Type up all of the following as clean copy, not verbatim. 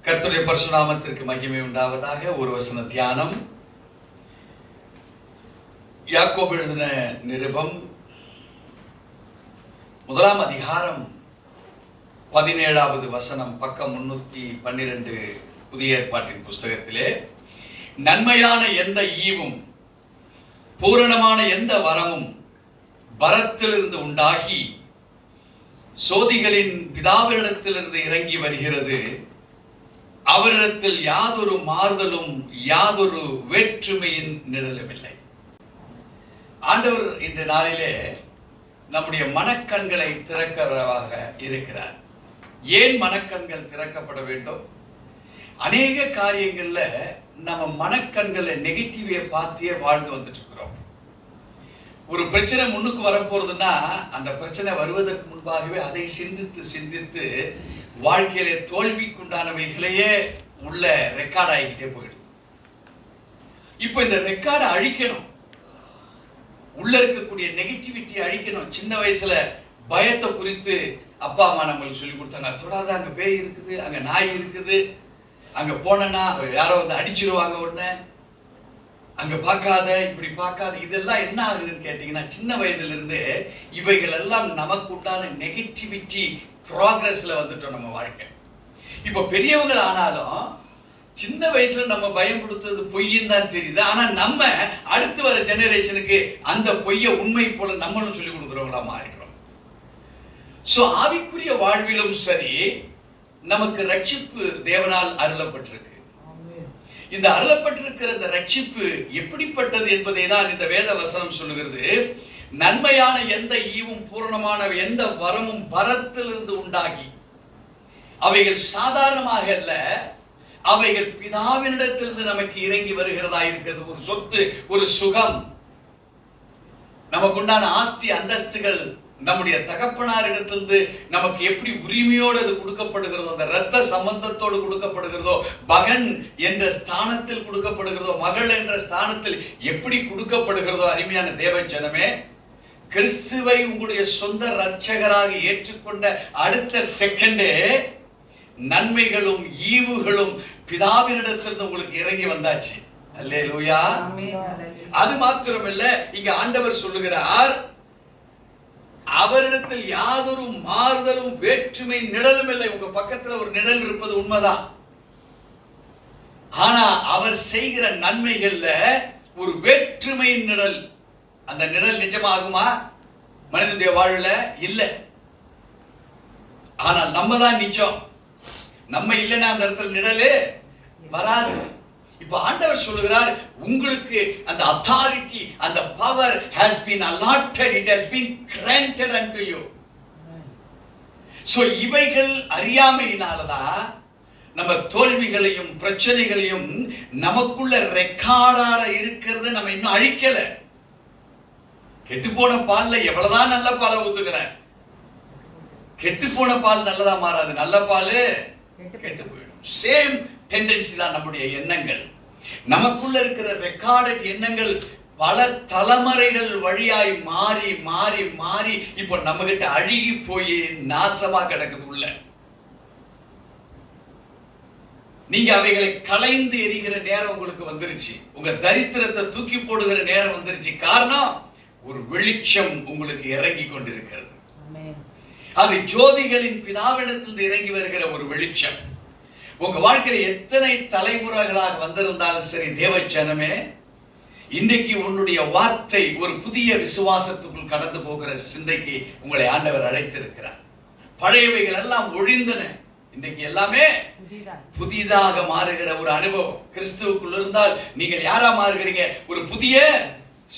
கர்த்தருடைய பரிசுநாமத்திற்கு மகிமை உண்டாவதாக. ஒரு வசன தியானம். யாக்கோபு எழுதின நிருபம் 1 அதிகாரம் 17வது வசனம், பக்கம் 312 புதிய ஏற்பாட்டின் புஸ்தகத்திலே, நன்மையான எந்த ஈவும் பூரணமான எந்த வரமும் பரத்திலிருந்து உண்டாகி சோதிகளின் பிதாவினிடத்திலிருந்து இறங்கி வருகிறது. அவரிடத்தில் யாதொரு மாறுதலும் யாதொரு வேற்றுமையின் நிழலுமில்லை. ஆண்டவர் இன்ற நாளிலே நம்முடைய மனக்கண்களை திறக்கிறவராக இருக்கிறார். ஏன் மனக்கண்கள் திறக்கப்பட வேண்டும்? அநேக காரியங்கள்ல நம்ம மனக்கண்களை நெகட்டிவே பார்த்தியே வாழ்ந்து வந்துட்டு இருக்கிறோம். ஒரு பிரச்சனை முன்னுக்கு வரப்போறதுன்னா அந்த பிரச்சனை வருவதற்கு முன்பாகவே அதை சிந்தித்து சிந்தித்து வாழ்க்கையில தோல்விக்குண்டானவைகளையே உள்ள ரெக்கார்ட் ஆகிக்கிட்டே போயிடுது. இப்ப இந்த ரெக்கார்டை அழிக்கணும், உள்ள இருக்கக்கூடிய நெகட்டிவிட்டி அழிக்கணும். சின்ன வயசுல பயத்தை குறித்து அப்பா அம்மா நம்மளுக்கு சொல்லி கொடுத்தாங்க. தொடாத, அங்க பேய் இருக்குது, அங்க நாய் இருக்குது, அங்க போனா யாரோ வந்து அடிச்சிருவாங்க, உடனே அங்க பார்க்காத, இப்படி பார்க்காத. இதெல்லாம் என்ன ஆகுதுன்னு கேட்டீங்கன்னா, சின்ன வயதுல இருந்து இவைகள் எல்லாம் நமக்கு உண்டான நெகட்டிவிட்டி ப்ராக்ரஸ்ல வந்துட்டோம் நம்ம வாழ்க்கை. இப்ப பெரியவங்க ஆனாலும் சின்ன வயசுல நம்ம பயம் கொடுத்தது பொய்ன்னு தான் தெரியுது. ஆனா நம்ம அடுத்து வர ஜெனரேஷனுக்கு அந்த பொய்யை உண்மை போல நம்மளும் சொல்லி கொடுக்குறவங்களா மாறிடுறோம். சோ ஆவிக்குரிய வாழ்விலும் சரி, நமக்கு ரட்சிப்பு தேவனால் அருளப்பட்டிருக்கு. இந்த அருளப்பட்டிருக்கிற இந்த ரட்சிப்பு எப்படிப்பட்டது என்பதை தான் இந்த வேத வசனம் சொல்லுகிறது. நன்மையான எந்த ஈவும் பூரணமான எந்த வரமும் பரத்திலிருந்து உண்டாகி, அவைகள் சாதாரணமாக அல்ல, அவைகள் பிதாவினிடத்திலிருந்து நமக்கு இறங்கி வருகிறதா இருக்கிறது. ஒரு சொத்து, ஒரு சுகம், நமக்கு உண்டான ஆஸ்தி அந்தஸ்துகள் நம்முடைய தகப்பனாரிடத்திலிருந்து நமக்கு எப்படி உரிமையோடு அது கொடுக்கப்படுகிறதோ, அந்த இரத்த சம்பந்தத்தோடு கொடுக்கப்படுகிறதோ, மகன் என்ற ஸ்தானத்தில் கொடுக்கப்படுகிறதோ, மகள் என்ற ஸ்தானத்தில் எப்படி கொடுக்கப்படுகிறதோ, அருமையான தேவ ஜனமே, கிறிஸ்துவை உங்களுடைய சொந்த இரட்சகராக ஏற்றுக்கொண்ட அடுத்த செகண்டே நன்மைகளும் ஈவுகளும் பிதாவினிடத்திலிருந்து உங்களுக்கு இறங்கி வந்தாச்சு. அல்லேலூயா. அது மாத்திரமல்ல, இங்க ஆண்டவர் சொல்லுகிறார், அவரிடத்தில் யாதொரு மாறுதலும் வேற்றுமை நிழலும் இல்லை. உங்க பக்கத்துல ஒரு நிழல் இருப்பது உண்மைதான். ஆனா அவர் செய்கிற நன்மைகள்ல ஒரு வேற்றுமையின் நிழல். அந்த நிழல் நிஜமாகுமா மனிதனுடைய வாழ்வுல? இல்ல. ஆனால் நம்ம தான் நிஜம். நம்ம இல்லைன்னா அந்த இடத்துல நிழலே வராது. இப்ப ஆண்டவர் சொல்லுகிறார், உங்களுக்கு அந்த அத்தாரிட்டி, அந்த power has been allotted, it has been granted unto you. So இவைகள் அறியாமையினாலதான் நம்ம தோல்விகளையும் பிரச்சனைகளையும் நமக்குள்ள ரெக்கார்டாக இருக்கிறது நம்ம இன்னும் அழிக்கல. கெட்டு போன பால்ல எவ்வளவுதான் நல்ல பாலை ஊத்துக்கிறேன், கெட்டு போன பால் நல்லதா மாறாது, நல்ல பால் கெட்டு போயிடும். சேம் டெண்டன்சி தான் நம்முடைய எண்ணங்கள். நமக்குள்ள இருக்கிற ரெக்கார்டட் எண்ணங்கள் பல தலைமுறைகள் வழியாய் மாறி மாறி மாறி இப்போ நம்ம கிட்ட அழுகி போய் நாசமா கிடக்குது உள்ள. நீங்க அவைகளை களைந்து எரிகிற நேரம் உங்களுக்கு வந்துருச்சு. உங்க தரித்திரத்தை தூக்கி போடுகிற நேரம் வந்துருச்சு. காரணம், ஒரு வெளிச்சம் உங்களுக்கு இறங்கி கொண்டிருக்கிறது. அது ஜோதிகளின் பிதாவிடத்தில் இறங்கி வருகிற ஒரு வெளிச்சம். உங்க வாழ்க்கையில எத்தனை தலைமுறைகளாக வந்திருந்தாலும் சரி, தேவ ஜனமே, இன்றைக்கு உன்னுடைய வார்த்தை ஒரு புதிய விசுவாசத்துக்குள் கடந்து போகிற சிந்தைக்கு உங்களை ஆண்டவர் அழைத்திருக்கிறார். பழையவைகள் எல்லாம் ஒழிந்தன, இன்றைக்கு எல்லாமே புதிதாக மாறுகிற ஒரு அனுபவம். கிறிஸ்துவுக்குள் இருந்தால் நீங்கள் யாரா மாறுகிறீங்க? ஒரு புதிய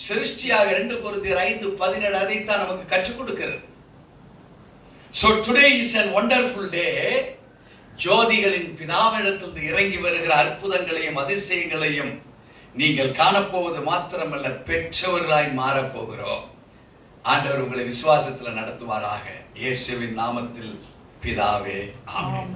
சிருஷ்டியாக. 2 கொரிந்தியர் 5:17 அதைத்தான் நமக்கு கற்றுக் கொடுக்கிறது. So today is a wonderful day. ஜோதிகளின் பிதாவினிடத்திலிருந்து இறங்கி வருகிற அற்புதங்களையும் அதிசயங்களையும் நீங்கள் காணப்போவது மாத்திரமல்ல, பெற்றவர்களாய் மாறப்போகிறோம். ஆண்டவர் உங்களை விசுவாசத்தில் நடத்துவாராக. இயேசுவின் நாமத்தில் பிதாவே, ஆமென்.